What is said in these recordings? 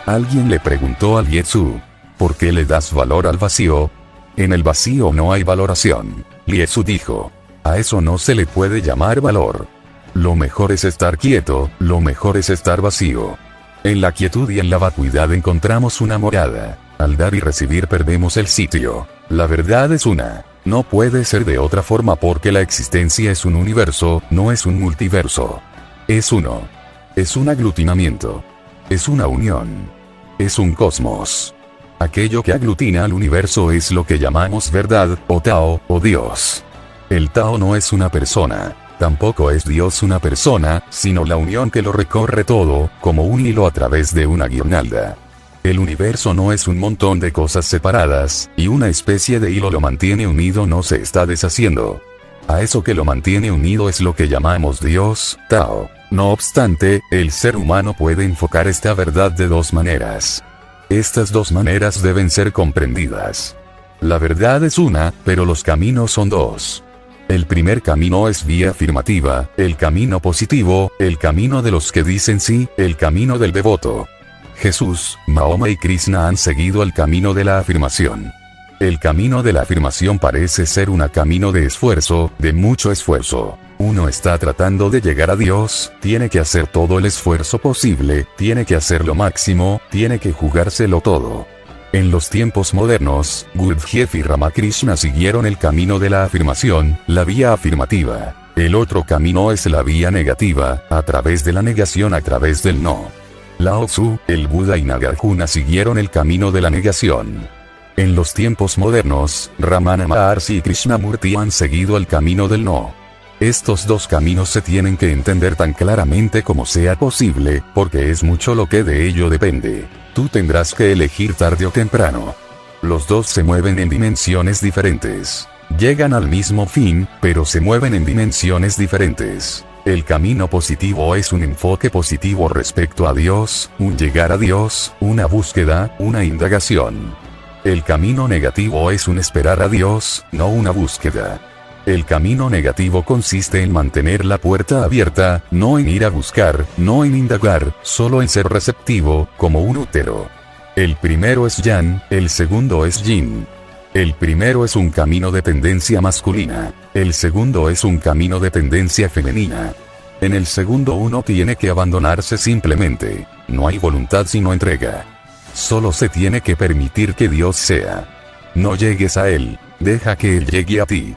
Alguien le preguntó al Lietzu, ¿por qué le das valor al vacío? En el vacío no hay valoración. Lietzu dijo, a eso no se le puede llamar valor. Lo mejor es estar quieto, lo mejor es estar vacío. En la quietud y en la vacuidad encontramos una morada. Al dar y recibir perdemos el sitio. La verdad es una. No puede ser de otra forma porque la existencia es un universo, no es un multiverso. Es uno. Es un aglutinamiento. Es una unión. Es un cosmos. Aquello que aglutina al universo es lo que llamamos verdad, o Tao, o Dios. El Tao no es una persona. Tampoco es Dios una persona, sino la unión que lo recorre todo, como un hilo a través de una guirnalda. El universo no es un montón de cosas separadas, y una especie de hilo lo mantiene unido, no se está deshaciendo. A eso que lo mantiene unido es lo que llamamos Dios, Tao. No obstante, el ser humano puede enfocar esta verdad de dos maneras. Estas dos maneras deben ser comprendidas. La verdad es una, pero los caminos son dos. El primer camino es vía afirmativa, el camino positivo, el camino de los que dicen sí, el camino del devoto. Jesús, Mahoma y Krishna han seguido el camino de la afirmación. El camino de la afirmación parece ser un camino de esfuerzo, de mucho esfuerzo. Uno está tratando de llegar a Dios, tiene que hacer todo el esfuerzo posible, tiene que hacer lo máximo, tiene que jugárselo todo. En los tiempos modernos, Gurdjieff y Ramakrishna siguieron el camino de la afirmación, la vía afirmativa. El otro camino es la vía negativa, a través de la negación, a través del no. Lao Tzu, el Buda y Nagarjuna siguieron el camino de la negación. En los tiempos modernos, Ramana Maharshi y Krishnamurti han seguido el camino del no. Estos dos caminos se tienen que entender tan claramente como sea posible, porque es mucho lo que de ello depende. Tú tendrás que elegir tarde o temprano. Los dos se mueven en dimensiones diferentes. Llegan al mismo fin, pero se mueven en dimensiones diferentes. El camino positivo es un enfoque positivo respecto a Dios, un llegar a Dios, una búsqueda, una indagación. El camino negativo es un esperar a Dios, no una búsqueda. El camino negativo consiste en mantener la puerta abierta, no en ir a buscar, no en indagar, solo en ser receptivo, como un útero. El primero es Yang, el segundo es Yin. El primero es un camino de tendencia masculina, el segundo es un camino de tendencia femenina. En el segundo uno tiene que abandonarse simplemente. No hay voluntad sino entrega. Solo se tiene que permitir que Dios sea. No llegues a Él, deja que Él llegue a ti.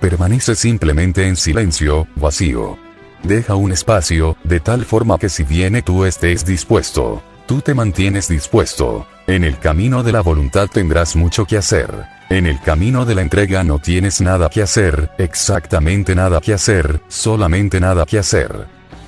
Permanece simplemente en silencio, vacío. Deja un espacio, de tal forma que si viene tú estés dispuesto. Tú te mantienes dispuesto. En el camino de la voluntad tendrás mucho que hacer. En el camino de la entrega no tienes nada que hacer, exactamente nada que hacer, solamente nada que hacer.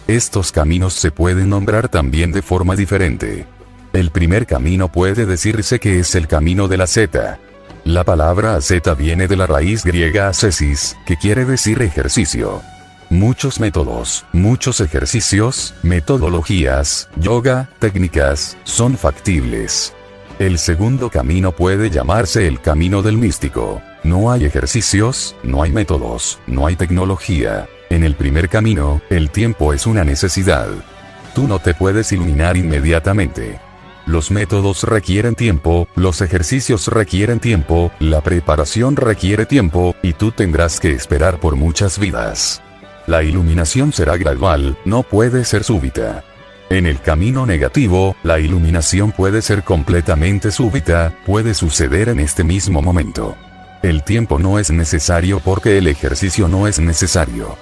Estos caminos se pueden nombrar también de forma diferente. El primer camino puede decirse que es el camino de la asceta. La palabra asceta viene de la raíz griega ascesis, que quiere decir ejercicio. Muchos métodos, muchos ejercicios, metodologías, yoga, técnicas, son factibles. El segundo camino puede llamarse el camino del místico. No hay ejercicios, no hay métodos, no hay tecnología. En el primer camino, el tiempo es una necesidad. Tú no te puedes iluminar inmediatamente. Los métodos requieren tiempo, los ejercicios requieren tiempo, la preparación requiere tiempo, y tú tendrás que esperar por muchas vidas. La iluminación será gradual, no puede ser súbita. En el camino negativo, la iluminación puede ser completamente súbita, puede suceder en este mismo momento. El tiempo no es necesario porque el ejercicio no es necesario.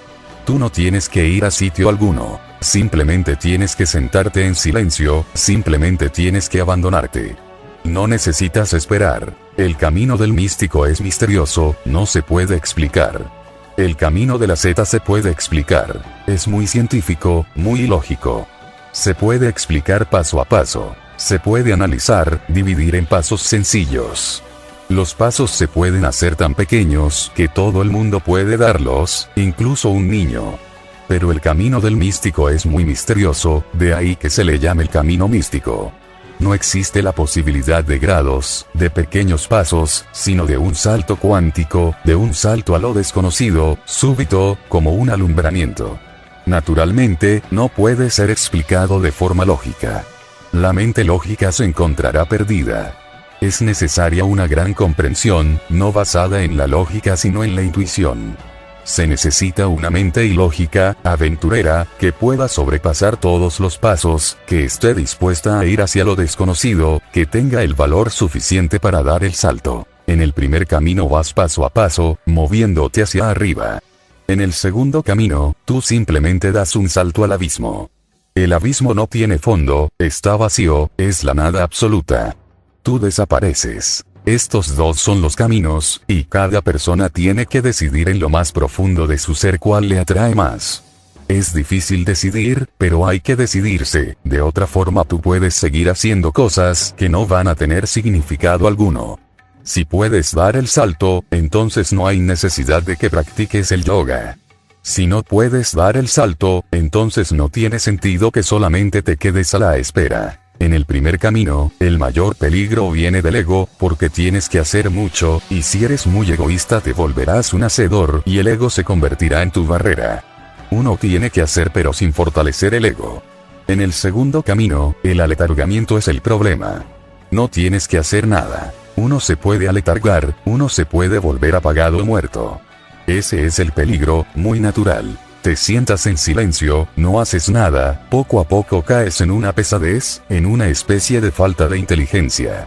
Tú no tienes que ir a sitio alguno, simplemente tienes que sentarte en silencio, simplemente tienes que abandonarte. No necesitas esperar. El camino del místico es misterioso, no se puede explicar. El camino de la asceta se puede explicar, es muy científico, muy lógico. Se puede explicar paso a paso, se puede analizar, dividir en pasos sencillos. Los pasos se pueden hacer tan pequeños que todo el mundo puede darlos, incluso un niño. Pero el camino del místico es muy misterioso, de ahí que se le llame el camino místico. No existe la posibilidad de grados, de pequeños pasos, sino de un salto cuántico, de un salto a lo desconocido, súbito, como un alumbramiento. Naturalmente, no puede ser explicado de forma lógica. La mente lógica se encontrará perdida. Es necesaria una gran comprensión, no basada en la lógica sino en la intuición. Se necesita una mente ilógica, aventurera, que pueda sobrepasar todos los pasos, que esté dispuesta a ir hacia lo desconocido, que tenga el valor suficiente para dar el salto. En el primer camino vas paso a paso, moviéndote hacia arriba. En el segundo camino, tú simplemente das un salto al abismo. El abismo no tiene fondo, está vacío, es la nada absoluta. Tú desapareces. Estos dos son los caminos, y cada persona tiene que decidir en lo más profundo de su ser cuál le atrae más. Es difícil decidir, pero hay que decidirse, de otra forma tú puedes seguir haciendo cosas que no van a tener significado alguno. Si puedes dar el salto, entonces no hay necesidad de que practiques el yoga. Si no puedes dar el salto, entonces no tiene sentido que solamente te quedes a la espera. En el primer camino, el mayor peligro viene del ego, porque tienes que hacer mucho, y si eres muy egoísta te volverás un hacedor, y el ego se convertirá en tu barrera. Uno tiene que hacer pero sin fortalecer el ego. En el segundo camino, el aletargamiento es el problema. No tienes que hacer nada. Uno se puede aletargar, uno se puede volver apagado o muerto. Ese es el peligro, muy natural. Te sientas en silencio, no haces nada, poco a poco caes en una pesadez, en una especie de falta de inteligencia.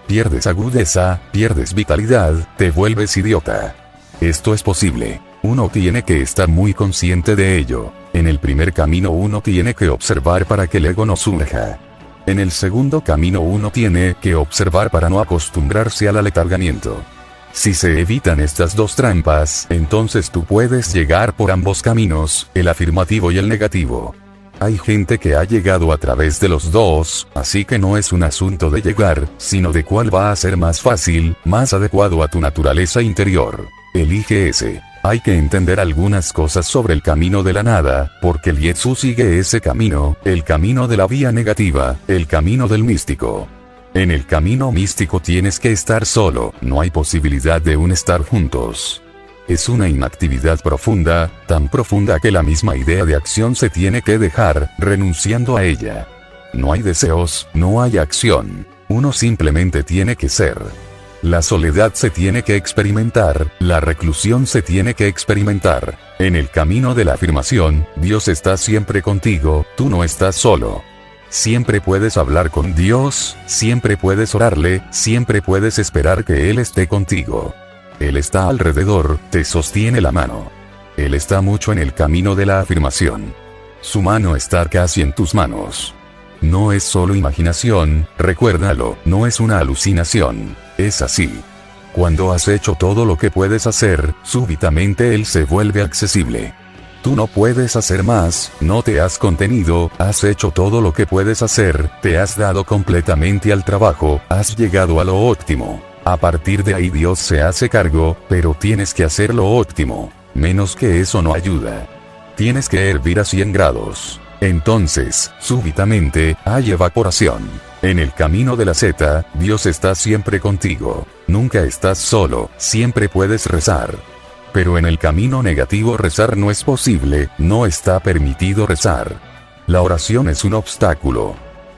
Pierdes agudeza, pierdes vitalidad, te vuelves idiota. Esto es posible. Uno tiene que estar muy consciente de ello. En el primer camino uno tiene que observar para que el ego no surja. En el segundo camino uno tiene que observar para no acostumbrarse al aletargamiento. Si se evitan estas dos trampas, entonces tú puedes llegar por ambos caminos, el afirmativo y el negativo. Hay gente que ha llegado a través de los dos, así que no es un asunto de llegar, sino de cuál va a ser más fácil, más adecuado a tu naturaleza interior. Elige ese. Hay que entender algunas cosas sobre el camino de la nada, porque el Yetsu sigue ese camino, el camino de la vía negativa, el camino del místico. En el camino místico tienes que estar solo, no hay posibilidad de estar juntos. Es una inactividad profunda, tan profunda que la misma idea de acción se tiene que dejar, renunciando a ella. No hay deseos, no hay acción. Uno simplemente tiene que ser. La soledad se tiene que experimentar, la reclusión se tiene que experimentar. En el camino de la afirmación, Dios está siempre contigo, tú no estás solo. Siempre puedes hablar con Dios, siempre puedes orarle, siempre puedes esperar que Él esté contigo. Él está alrededor, te sostiene la mano. Él está mucho en el camino de la afirmación. Su mano está casi en tus manos. No es solo imaginación, recuérdalo, no es una alucinación, es así. Cuando has hecho todo lo que puedes hacer, súbitamente Él se vuelve accesible. Tú no puedes hacer más, no te has contenido, has hecho todo lo que puedes hacer, te has dado completamente al trabajo, has llegado a lo óptimo. A partir de ahí Dios se hace cargo, pero tienes que hacer lo óptimo. Menos que eso no ayuda. Tienes que hervir a 100 grados. Entonces, súbitamente, hay evaporación. En el camino de la Z, Dios está siempre contigo. Nunca estás solo, siempre puedes rezar. Pero en el camino negativo rezar no es posible, no está permitido rezar. La oración es un obstáculo.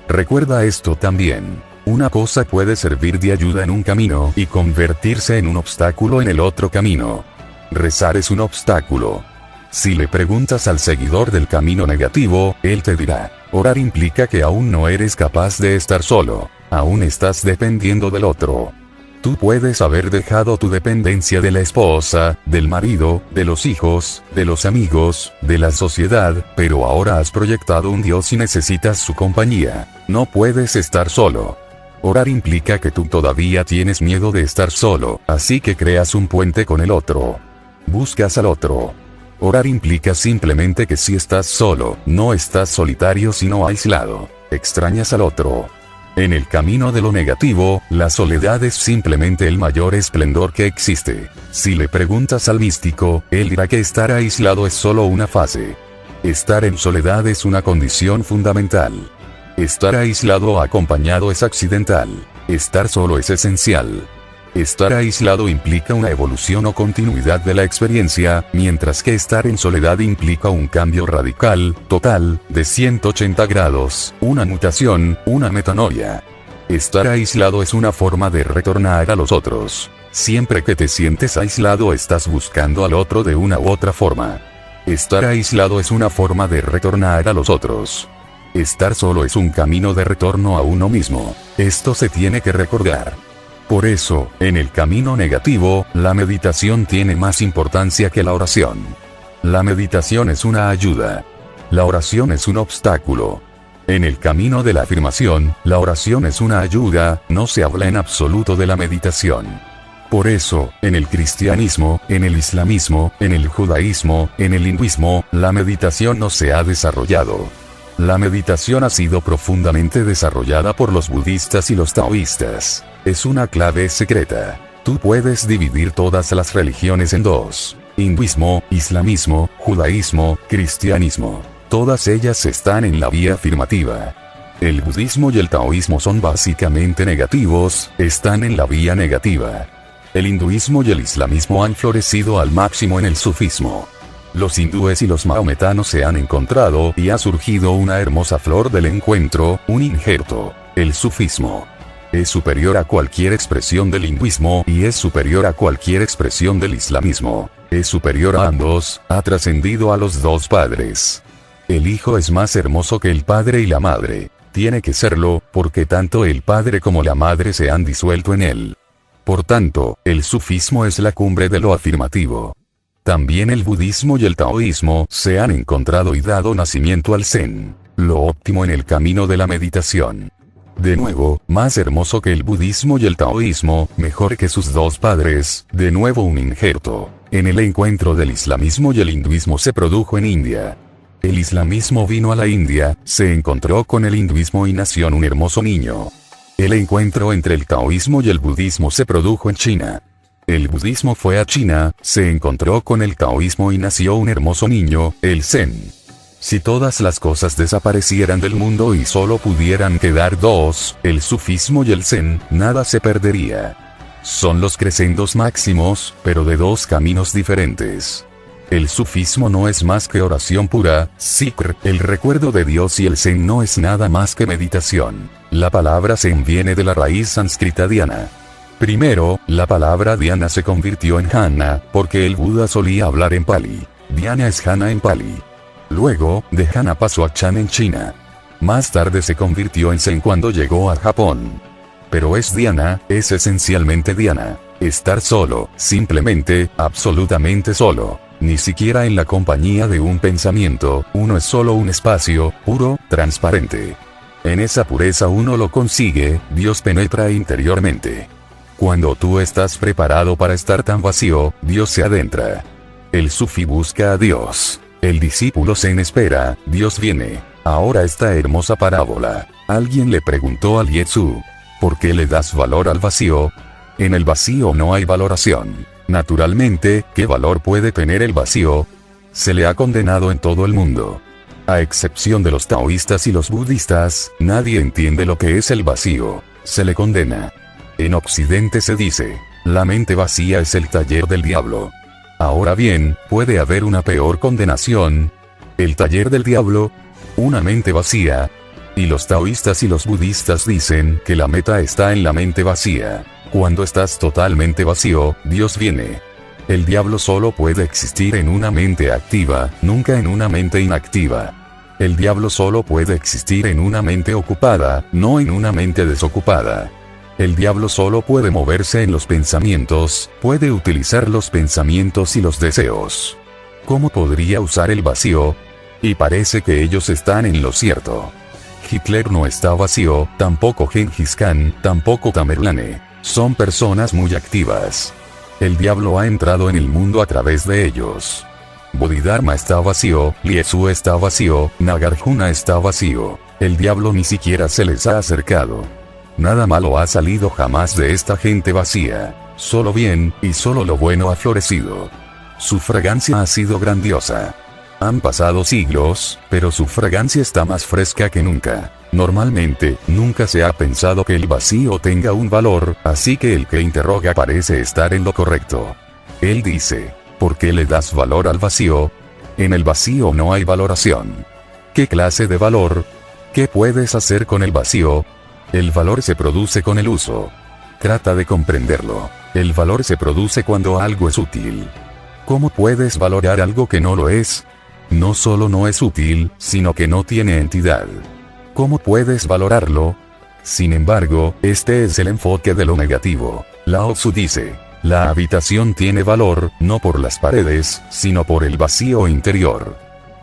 Recuerda esto también. Una cosa puede servir de ayuda en un camino y convertirse en un obstáculo en el otro camino. Rezar es un obstáculo. Si le preguntas al seguidor del camino negativo, él te dirá, orar implica que aún no eres capaz de estar solo, aún estás dependiendo del otro. Tú puedes haber dejado tu dependencia de la esposa, del marido, de los hijos, de los amigos, de la sociedad, pero ahora has proyectado un Dios y necesitas su compañía. No puedes estar solo. Orar implica que tú todavía tienes miedo de estar solo, así que creas un puente con el otro. Buscas al otro. Orar implica simplemente que si estás solo, no estás solitario sino aislado. Extrañas al otro. En el camino de lo negativo, la soledad es simplemente el mayor esplendor que existe. Si le preguntas al místico, él dirá que estar aislado es solo una fase. Estar en soledad es una condición fundamental. Estar aislado o acompañado es accidental. Estar solo es esencial. Estar aislado implica una evolución o continuidad de la experiencia, mientras que estar en soledad implica un cambio radical, total, de 180 grados, una mutación, una metanoia. Estar aislado es una forma de retornar a los otros. Siempre que te sientes aislado estás buscando al otro de una u otra forma. Estar aislado es una forma de retornar a los otros. Estar solo es un camino de retorno a uno mismo. Esto se tiene que recordar. Por eso, en el camino negativo, la meditación tiene más importancia que la oración. La meditación es una ayuda. La oración es un obstáculo. En el camino de la afirmación, la oración es una ayuda, no se habla en absoluto de la meditación. Por eso, en el cristianismo, en el islamismo, en el judaísmo, en el hinduismo, la meditación no se ha desarrollado. La meditación ha sido profundamente desarrollada por los budistas y los taoístas. Es una clave secreta. Tú puedes dividir todas las religiones en dos: hinduismo, islamismo, judaísmo, cristianismo. Todas ellas están en la vía afirmativa. El budismo y el taoísmo son básicamente negativos, están en la vía negativa. El hinduismo y el islamismo han florecido al máximo en el sufismo. Los hindúes y los mahometanos se han encontrado y ha surgido una hermosa flor del encuentro, un injerto, el sufismo. Es superior a cualquier expresión del hinduismo y es superior a cualquier expresión del islamismo. Es superior a ambos, ha trascendido a los dos padres. El hijo es más hermoso que el padre y la madre. Tiene que serlo, porque tanto el padre como la madre se han disuelto en él. Por tanto, el sufismo es la cumbre de lo afirmativo. También el budismo y el taoísmo se han encontrado y dado nacimiento al zen, lo óptimo en el camino de la meditación. De nuevo, más hermoso que el budismo y el taoísmo, mejor que sus dos padres, de nuevo un injerto. En el encuentro del islamismo y el hinduismo se produjo en India. El islamismo vino a la India, se encontró con el hinduismo y nació un hermoso niño. El encuentro entre el taoísmo y el budismo se produjo en China. El budismo fue a China, se encontró con el taoísmo y nació un hermoso niño, el zen. Si todas las cosas desaparecieran del mundo y solo pudieran quedar dos, el sufismo y el zen, nada se perdería. Son los crescendos máximos, pero de dos caminos diferentes. El sufismo no es más que oración pura, zikr, el recuerdo de Dios, y el zen no es nada más que meditación. La palabra zen viene de la raíz sánscrita dhyana. Primero, la palabra dhyana se convirtió en jhana, porque el Buda solía hablar en pali. Dhyana es jhana en pali. Luego, de jhana pasó a chan en China. Más tarde se convirtió en zen cuando llegó a Japón. Pero es dhyana, es esencialmente dhyana. Estar solo, simplemente, absolutamente solo. Ni siquiera en la compañía de un pensamiento, uno es solo un espacio, puro, transparente. En esa pureza uno lo consigue, Dios penetra interiormente. Cuando tú estás preparado para estar tan vacío, Dios se adentra. El sufí busca a Dios. El discípulo zen espera, Dios viene. Ahora esta hermosa parábola. Alguien le preguntó al Yetsu: ¿por qué le das valor al vacío? En el vacío no hay valoración. Naturalmente, ¿qué valor puede tener el vacío? Se le ha condenado en todo el mundo. A excepción de los taoístas y los budistas, nadie entiende lo que es el vacío. Se le condena. En Occidente se dice: la mente vacía es el taller del diablo. Ahora bien, puede haber una peor condenación. El taller del diablo, una mente vacía. Y los taoístas y los budistas dicen que la meta está en la mente vacía. Cuando estás totalmente vacío, Dios viene. El diablo solo puede existir en una mente activa, nunca en una mente inactiva. El diablo solo puede existir en una mente ocupada, no en una mente desocupada. El diablo solo puede moverse en los pensamientos, puede utilizar los pensamientos y los deseos. ¿Cómo podría usar el vacío? Y parece que ellos están en lo cierto. Hitler no está vacío, tampoco Gengis Khan, tampoco Tamerlane. Son personas muy activas. El diablo ha entrado en el mundo a través de ellos. Bodhidharma está vacío, Lietsu está vacío, Nagarjuna está vacío. El diablo ni siquiera se les ha acercado. Nada malo ha salido jamás de esta gente vacía. Solo bien, y solo lo bueno ha florecido. Su fragancia ha sido grandiosa. Han pasado siglos, pero su fragancia está más fresca que nunca. Normalmente, nunca se ha pensado que el vacío tenga un valor, así que el que interroga parece estar en lo correcto. Él dice, ¿por qué le das valor al vacío? En el vacío no hay valoración. ¿Qué clase de valor? ¿Qué puedes hacer con el vacío? El valor se produce con el uso. Trata de comprenderlo. El valor se produce cuando algo es útil. ¿Cómo puedes valorar algo que no lo es? No solo no es útil, sino que no tiene entidad. ¿Cómo puedes valorarlo? Sin embargo, este es el enfoque de lo negativo. Lao Tzu dice, la habitación tiene valor, no por las paredes, sino por el vacío interior.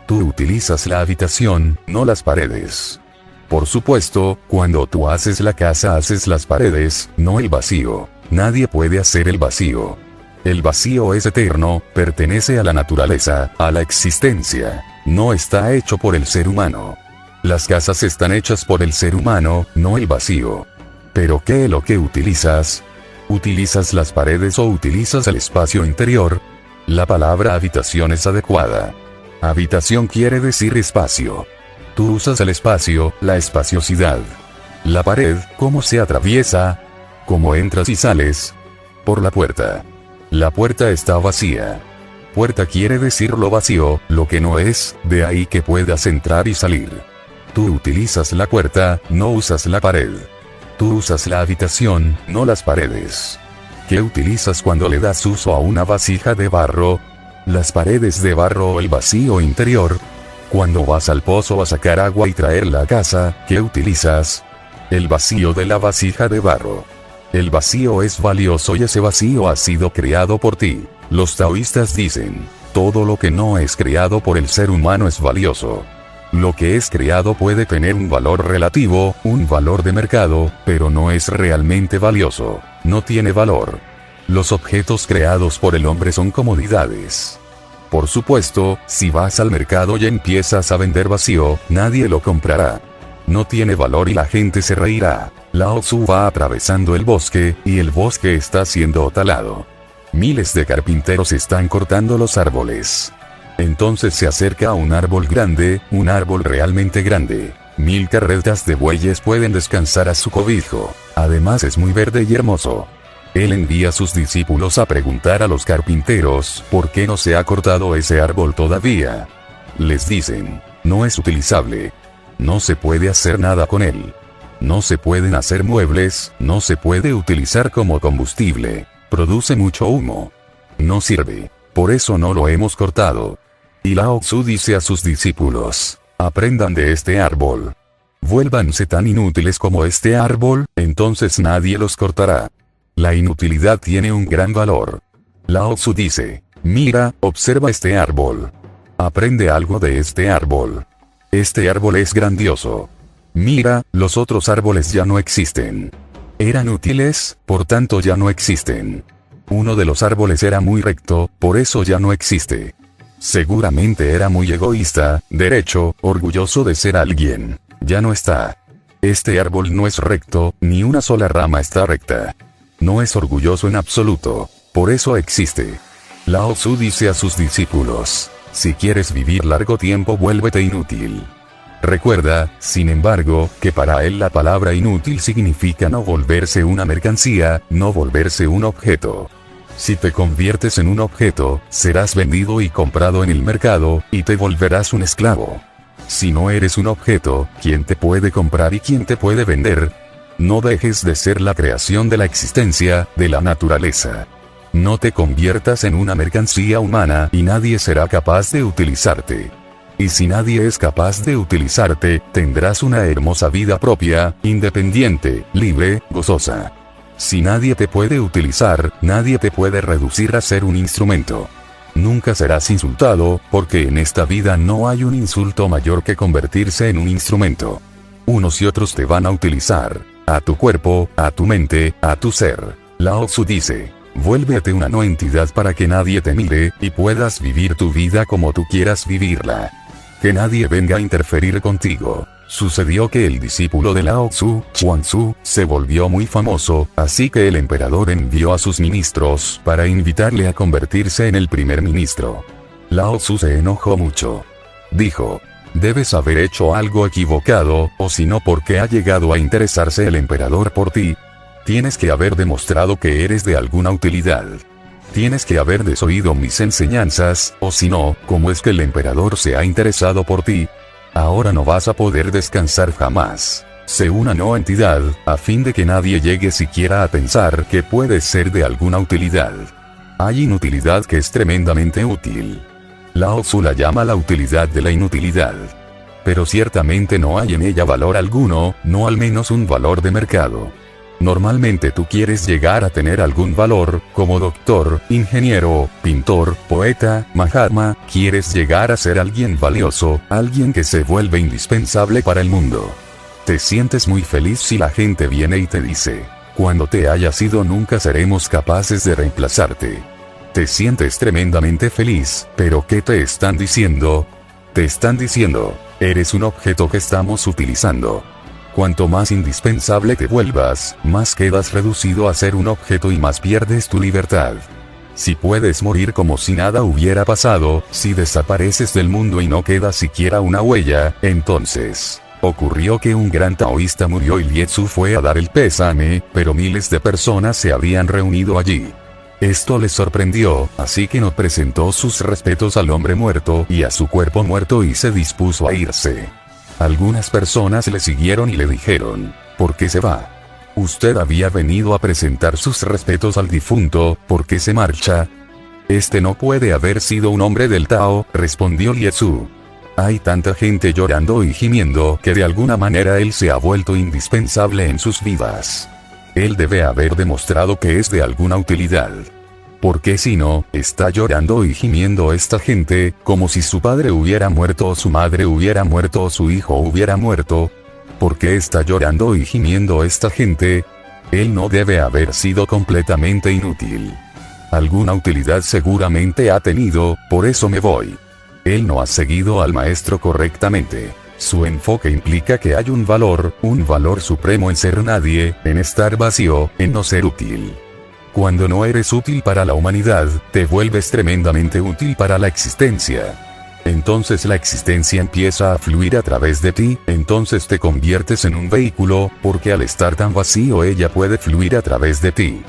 Tú utilizas la habitación, no las paredes. Por supuesto, cuando tú haces la casa haces las paredes, no el vacío. Nadie puede hacer el vacío. El vacío es eterno, pertenece a la naturaleza, a la existencia. No está hecho por el ser humano. Las casas están hechas por el ser humano, no el vacío. ¿Pero qué es lo que utilizas? ¿Utilizas las paredes o utilizas el espacio interior? La palabra habitación es adecuada. Habitación quiere decir espacio. Tú usas el espacio, la espaciosidad. La pared, ¿cómo se atraviesa? ¿Cómo entras y sales? Por la puerta. La puerta está vacía. Puerta quiere decir lo vacío, lo que no es, de ahí que puedas entrar y salir. Tú utilizas la puerta, no usas la pared. Tú usas la habitación, no las paredes. ¿Qué utilizas cuando le das uso a una vasija de barro? ¿Las paredes de barro o el vacío interior? Cuando vas al pozo a sacar agua y traerla a casa, ¿qué utilizas? El vacío de la vasija de barro. El vacío es valioso y ese vacío ha sido creado por ti. Los taoístas dicen, todo lo que no es creado por el ser humano es valioso. Lo que es creado puede tener un valor relativo, un valor de mercado, pero no es realmente valioso. No tiene valor. Los objetos creados por el hombre son comodidades. Por supuesto, si vas al mercado y empiezas a vender vacío, nadie lo comprará. No tiene valor y la gente se reirá. Lao Tzu va atravesando el bosque, y el bosque está siendo talado. Miles de carpinteros están cortando los árboles. Entonces se acerca a un árbol grande, un árbol realmente grande. 1000 carretas de bueyes pueden descansar a su cobijo. Además es muy verde y hermoso. Él envía a sus discípulos a preguntar a los carpinteros, ¿por qué no se ha cortado ese árbol todavía? Les dicen, no es utilizable. No se puede hacer nada con él. No se pueden hacer muebles, no se puede utilizar como combustible. Produce mucho humo. No sirve. Por eso no lo hemos cortado. Y Lao Tzu dice a sus discípulos, aprendan de este árbol. Vuélvanse tan inútiles como este árbol, entonces nadie los cortará. La inutilidad tiene un gran valor. Lao Tzu dice, mira, observa este árbol. Aprende algo de este árbol. Este árbol es grandioso. Mira, los otros árboles ya no existen. Eran útiles, por tanto ya no existen. Uno de los árboles era muy recto, por eso ya no existe. Seguramente era muy egoísta, derecho, orgulloso de ser alguien. Ya no está. Este árbol no es recto, ni una sola rama está recta. No es orgulloso en absoluto, por eso existe. Lao Tzu dice a sus discípulos, si quieres vivir largo tiempo vuélvete inútil. Recuerda, sin embargo, que para él la palabra inútil significa no volverse una mercancía, no volverse un objeto. Si te conviertes en un objeto, serás vendido y comprado en el mercado, y te volverás un esclavo. Si no eres un objeto, ¿quién te puede comprar y quién te puede vender? No dejes de ser la creación de la existencia, de la naturaleza. No te conviertas en una mercancía humana y nadie será capaz de utilizarte. Y si nadie es capaz de utilizarte, tendrás una hermosa vida propia, independiente, libre, gozosa. Si nadie te puede utilizar, nadie te puede reducir a ser un instrumento. Nunca serás insultado, porque en esta vida no hay un insulto mayor que convertirse en un instrumento. Unos y otros te van a utilizar, a tu cuerpo, a tu mente, a tu ser. Lao Tzu dice, vuélvete una no entidad para que nadie te mire, y puedas vivir tu vida como tú quieras vivirla. Que nadie venga a interferir contigo. Sucedió que el discípulo de Lao Tzu, Chuang-Tzu, se volvió muy famoso, así que el emperador envió a sus ministros para invitarle a convertirse en el primer ministro. Lao Tzu se enojó mucho. Dijo: debes haber hecho algo equivocado, o si no, ¿por qué ha llegado a interesarse el emperador por ti? Tienes que haber demostrado que eres de alguna utilidad. Tienes que haber desoído mis enseñanzas, o si no, ¿cómo es que el emperador se ha interesado por ti? Ahora no vas a poder descansar jamás. Sé una no entidad, a fin de que nadie llegue siquiera a pensar que puedes ser de alguna utilidad. Hay inutilidad que es tremendamente útil. Lao Tzu la llama la utilidad de la inutilidad. Pero ciertamente no hay en ella valor alguno, no al menos un valor de mercado. Normalmente tú quieres llegar a tener algún valor, como doctor, ingeniero, pintor, poeta, Mahatma, quieres llegar a ser alguien valioso, alguien que se vuelve indispensable para el mundo. Te sientes muy feliz si la gente viene y te dice: cuando te hayas ido nunca seremos capaces de reemplazarte. Te sientes tremendamente feliz, pero ¿qué te están diciendo? Te están diciendo: eres un objeto que estamos utilizando. Cuanto más indispensable te vuelvas, más quedas reducido a ser un objeto y más pierdes tu libertad. Si puedes morir como si nada hubiera pasado, si desapareces del mundo y no queda siquiera una huella, entonces... Ocurrió que un gran taoísta murió y Lietzu fue a dar el pésame, pero miles de personas se habían reunido allí. Esto le sorprendió, así que no presentó sus respetos al hombre muerto y a su cuerpo muerto y se dispuso a irse. Algunas personas le siguieron y le dijeron: ¿por qué se va? Usted había venido a presentar sus respetos al difunto, ¿por qué se marcha? Este no puede haber sido un hombre del Tao, respondió Lietzu. Hay tanta gente llorando y gimiendo que de alguna manera él se ha vuelto indispensable en sus vidas. Él debe haber demostrado que es de alguna utilidad. Porque si no, está llorando y gimiendo esta gente, como si su padre hubiera muerto o su madre hubiera muerto o su hijo hubiera muerto. ¿Por qué está llorando y gimiendo esta gente? Él no debe haber sido completamente inútil. Alguna utilidad seguramente ha tenido, por eso me voy. Él no ha seguido al maestro correctamente. Su enfoque implica que hay un valor supremo en ser nadie, en estar vacío, en no ser útil. Cuando no eres útil para la humanidad, te vuelves tremendamente útil para la existencia. Entonces la existencia empieza a fluir a través de ti, entonces te conviertes en un vehículo, porque al estar tan vacío ella puede fluir a través de ti.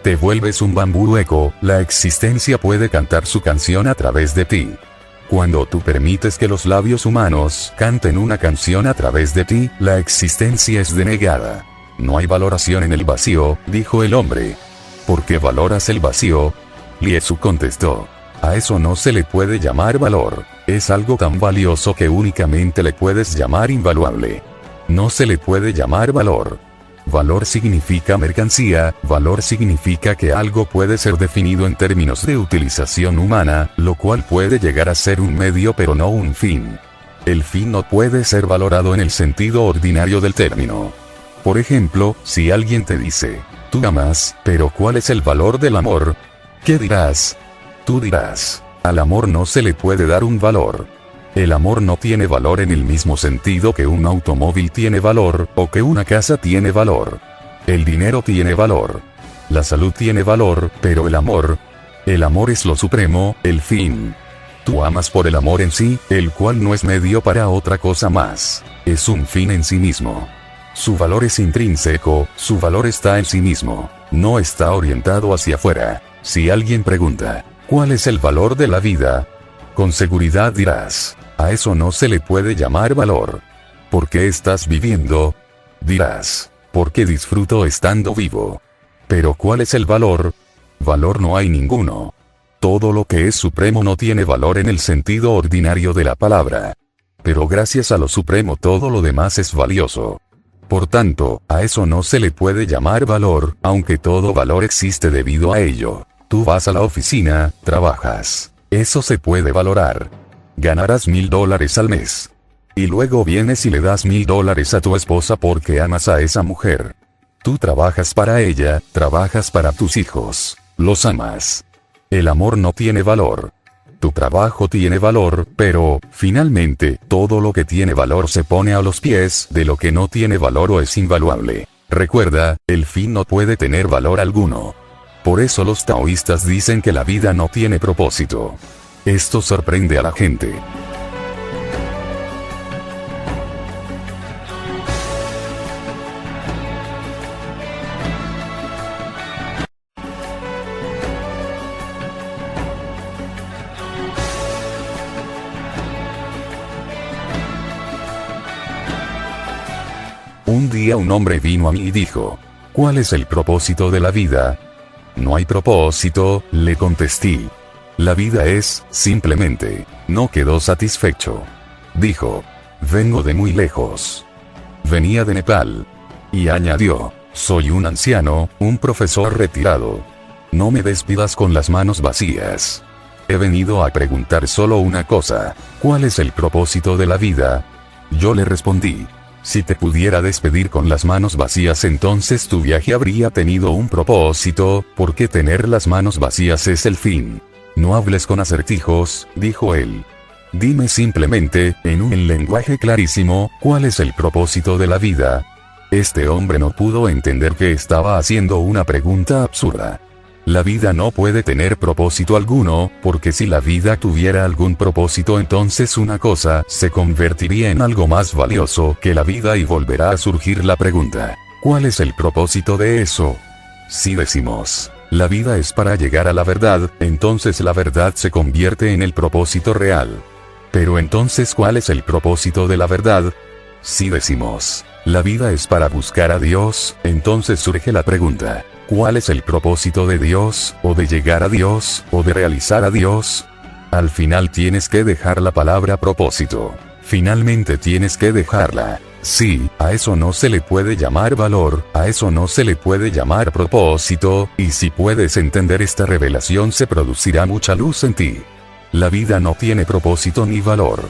Te vuelves un bambú hueco, la existencia puede cantar su canción a través de ti. Cuando tú permites que los labios humanos canten una canción a través de ti, la existencia es denegada. No hay valoración en el vacío, dijo el hombre. ¿Por qué valoras el vacío? Lietzu contestó: a eso no se le puede llamar valor, es algo tan valioso que únicamente le puedes llamar invaluable. No se le puede llamar valor. Valor significa mercancía, valor significa que algo puede ser definido en términos de utilización humana, lo cual puede llegar a ser un medio pero no un fin. El fin no puede ser valorado en el sentido ordinario del término. Por ejemplo, si alguien te dice: tú amas, pero ¿cuál es el valor del amor? ¿Qué dirás? Tú dirás: al amor no se le puede dar un valor. El amor no tiene valor en el mismo sentido que un automóvil tiene valor, o que una casa tiene valor. El dinero tiene valor. La salud tiene valor, pero el amor es lo supremo, el fin. Tú amas por el amor en sí, el cual no es medio para otra cosa más. Es un fin en sí mismo. Su valor es intrínseco, su valor está en sí mismo. No está orientado hacia afuera. Si alguien pregunta: ¿cuál es el valor de la vida? Con seguridad dirás: a eso no se le puede llamar valor. ¿Por qué estás viviendo? Dirás: porque disfruto estando vivo. Pero ¿cuál es el valor? Valor no hay ninguno. Todo lo que es supremo no tiene valor en el sentido ordinario de la palabra. Pero gracias a lo supremo todo lo demás es valioso. Por tanto, a eso no se le puede llamar valor, aunque todo valor existe debido a ello. Tú vas a la oficina, trabajas. Eso se puede valorar. Ganarás $1000 al mes. Y luego vienes y le das $1000 a tu esposa porque amas a esa mujer. Tú trabajas para ella, trabajas para tus hijos. Los amas. El amor no tiene valor. Tu trabajo tiene valor, pero, finalmente, todo lo que tiene valor se pone a los pies de lo que no tiene valor o es invaluable. Recuerda, el fin no puede tener valor alguno. Por eso los taoístas dicen que la vida no tiene propósito. Esto sorprende a la gente. Un día un hombre vino a mí y dijo, ¿cuál es el propósito de la vida? No hay propósito, le contesté. La vida es, simplemente. No quedó satisfecho. Dijo, vengo de muy lejos. Venía de Nepal. Y añadió, soy un anciano, un profesor retirado. No me despidas con las manos vacías. He venido a preguntar solo una cosa, ¿cuál es el propósito de la vida? Yo le respondí, si te pudiera despedir con las manos vacías, entonces tu viaje habría tenido un propósito, porque tener las manos vacías es el fin. No hables con acertijos, dijo él. Dime simplemente, en un lenguaje clarísimo, ¿cuál es el propósito de la vida? Este hombre no pudo entender que estaba haciendo una pregunta absurda. La vida no puede tener propósito alguno, porque si la vida tuviera algún propósito, entonces una cosa se convertiría en algo más valioso que la vida y volverá a surgir la pregunta, ¿cuál es el propósito de eso? Si decimos, la vida es para llegar a la verdad, entonces la verdad se convierte en el propósito real. Pero entonces, ¿cuál es el propósito de la verdad? Si decimos, la vida es para buscar a Dios, entonces surge la pregunta, ¿cuál es el propósito de Dios, o de llegar a Dios, o de realizar a Dios? Al final tienes que dejar la palabra propósito. Finalmente tienes que dejarla. Sí, a eso no se le puede llamar valor, a eso no se le puede llamar propósito, y si puedes entender esta revelación se producirá mucha luz en ti. La vida no tiene propósito ni valor.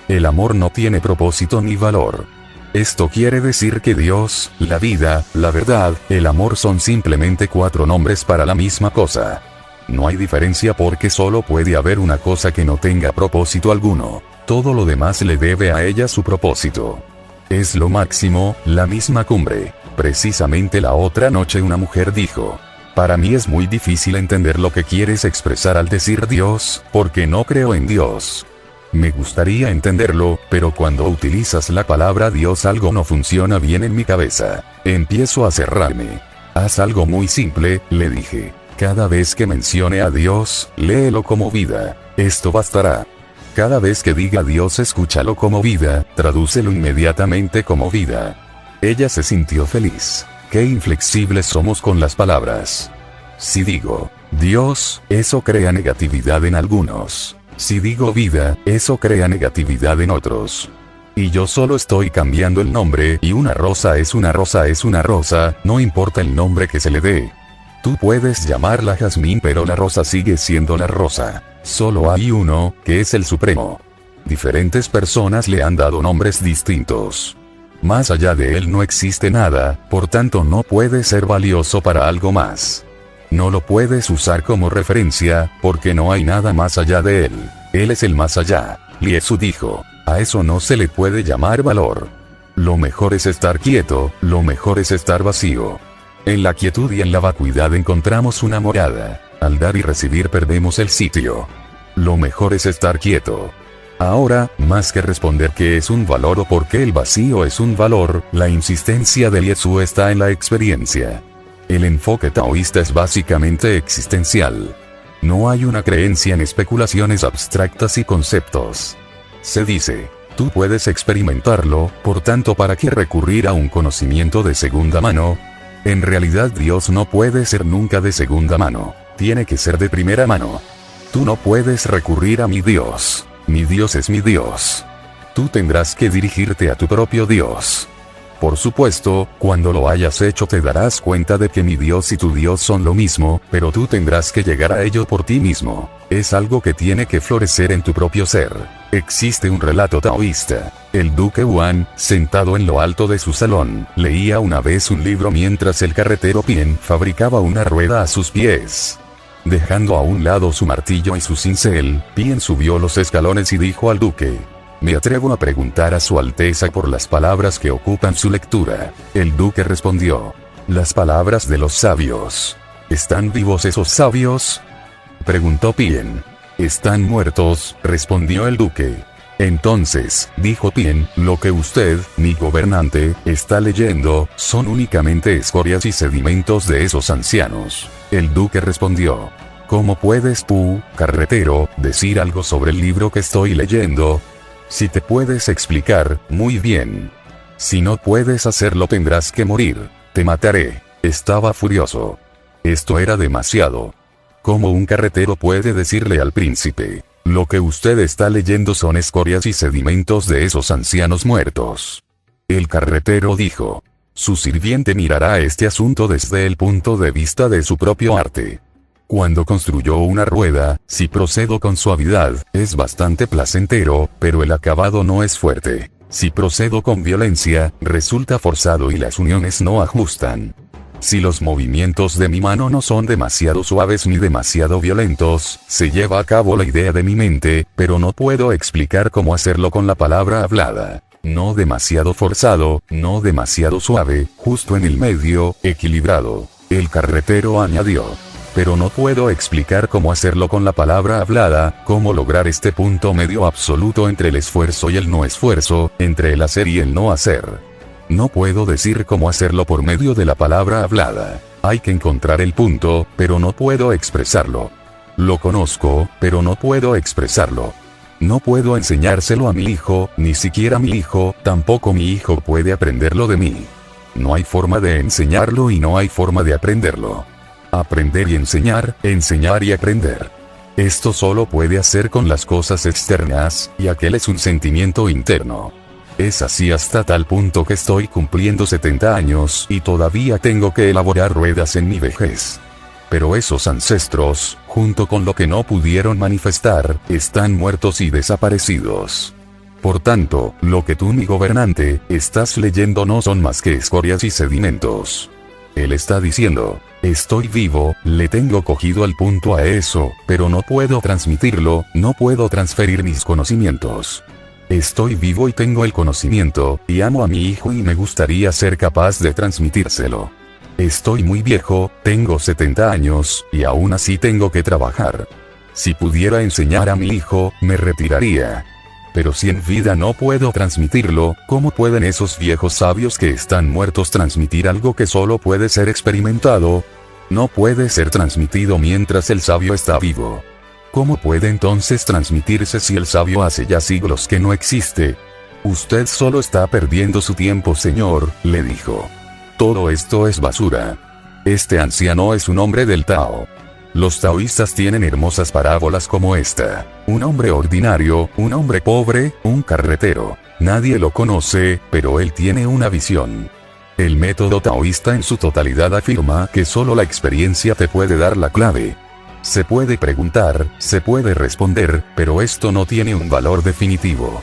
El amor no tiene propósito ni valor. Esto quiere decir que Dios, la vida, la verdad, el amor son simplemente 4 nombres para la misma cosa. No hay diferencia porque solo puede haber una cosa que no tenga propósito alguno. Todo lo demás le debe a ella su propósito. Es lo máximo, la misma cumbre. Precisamente la otra noche una mujer dijo, para mí es muy difícil entender lo que quieres expresar al decir Dios, porque no creo en Dios. Me gustaría entenderlo, pero cuando utilizas la palabra Dios algo no funciona bien en mi cabeza. Empiezo a cerrarme. Haz algo muy simple, le dije. Cada vez que mencione a Dios, léelo como vida. Esto bastará. Cada vez que diga Dios, escúchalo como vida, tradúcelo inmediatamente como vida. Ella se sintió feliz. Qué inflexibles somos con las palabras. Si digo Dios, eso crea negatividad en algunos. Si digo vida, eso crea negatividad en otros. Y yo solo estoy cambiando el nombre, y una rosa es una rosa es una rosa, no importa el nombre que se le dé. Tú puedes llamarla jazmín, pero la rosa sigue siendo la rosa. Solo hay uno, que es el supremo. Diferentes personas le han dado nombres distintos. Más allá de él no existe nada, por tanto no puede ser valioso para algo más. No lo puedes usar como referencia, porque no hay nada más allá de él. Él es el más allá. Liesu dijo, a eso no se le puede llamar valor. Lo mejor es estar quieto, lo mejor es estar vacío. En la quietud y en la vacuidad encontramos una morada. Al dar y recibir perdemos el sitio. Lo mejor es estar quieto. Ahora, más que responder qué es un valor o por qué el vacío es un valor, la insistencia de Liesu está en la experiencia. El enfoque taoísta es básicamente existencial. No hay una creencia en especulaciones abstractas y conceptos. Se dice, tú puedes experimentarlo, por tanto ¿para qué recurrir a un conocimiento de segunda mano? En realidad Dios no puede ser nunca de segunda mano, tiene que ser de primera mano. Tú no puedes recurrir a mi Dios es mi Dios. Tú tendrás que dirigirte a tu propio Dios. Por supuesto, cuando lo hayas hecho te darás cuenta de que mi Dios y tu Dios son lo mismo, pero tú tendrás que llegar a ello por ti mismo. Es algo que tiene que florecer en tu propio ser. Existe un relato taoísta. El duque Wan, sentado en lo alto de su salón, leía una vez un libro mientras el carretero Pien fabricaba una rueda a sus pies. Dejando a un lado su martillo y su cincel, Pien subió los escalones y dijo al duque, me atrevo a preguntar a su alteza por las palabras que ocupan su lectura. El duque respondió, las palabras de los sabios. ¿Están vivos esos sabios? Preguntó Pien. Están muertos, respondió el duque. Entonces, dijo Pien, lo que usted, mi gobernante, está leyendo, son únicamente escorias y sedimentos de esos ancianos. El duque respondió. ¿Cómo puedes tú, carretero, decir algo sobre el libro que estoy leyendo? Si te puedes explicar, muy bien. Si no puedes hacerlo tendrás que morir. Te mataré. Estaba furioso. Esto era demasiado. ¿Cómo un carretero puede decirle al príncipe? Lo que usted está leyendo son escorias y sedimentos de esos ancianos muertos. El carretero dijo. Su sirviente mirará este asunto desde el punto de vista de su propio arte. Cuando construyó una rueda, si procedo con suavidad, es bastante placentero, pero el acabado no es fuerte. Si procedo con violencia, resulta forzado y las uniones no ajustan. Si los movimientos de mi mano no son demasiado suaves ni demasiado violentos, se lleva a cabo la idea de mi mente, pero no puedo explicar cómo hacerlo con la palabra hablada. No demasiado forzado, no demasiado suave, justo en el medio, equilibrado. El carretero añadió. Pero no puedo explicar cómo hacerlo con la palabra hablada, cómo lograr este punto medio absoluto entre el esfuerzo y el no esfuerzo, entre el hacer y el no hacer. No puedo decir cómo hacerlo por medio de la palabra hablada. Hay que encontrar el punto, pero no puedo expresarlo. Lo conozco, pero no puedo expresarlo. No puedo enseñárselo a mi hijo, ni siquiera mi hijo, tampoco mi hijo puede aprenderlo de mí. No hay forma de enseñarlo y no hay forma de aprenderlo. Aprender y enseñar y aprender. Esto solo puede hacer con las cosas externas, y aquel es un sentimiento interno. Es así hasta tal punto que estoy cumpliendo 70 años y todavía tengo que elaborar ruedas en mi vejez. Pero esos ancestros, junto con lo que no pudieron manifestar, están muertos y desaparecidos. Por tanto, lo que tú, mi gobernante, estás leyendo no son más que escorias y sedimentos. Él está diciendo, estoy vivo, le tengo cogido el punto a eso, pero no puedo transmitirlo, no puedo transferir mis conocimientos. Estoy vivo y tengo el conocimiento, y amo a mi hijo y me gustaría ser capaz de transmitírselo. Estoy muy viejo, tengo 70 años, y aún así tengo que trabajar. Si pudiera enseñar a mi hijo, me retiraría. Pero si en vida no puedo transmitirlo, ¿cómo pueden esos viejos sabios que están muertos transmitir algo que solo puede ser experimentado? No puede ser transmitido mientras el sabio está vivo. ¿Cómo puede entonces transmitirse si el sabio hace ya siglos que no existe? Usted solo está perdiendo su tiempo, señor, le dijo. Todo esto es basura. Este anciano es un hombre del Tao. Los taoístas tienen hermosas parábolas como esta. Un hombre ordinario, un hombre pobre, un carretero. Nadie lo conoce, pero él tiene una visión. El método taoísta en su totalidad afirma que solo la experiencia te puede dar la clave. Se puede preguntar, se puede responder, pero esto no tiene un valor definitivo.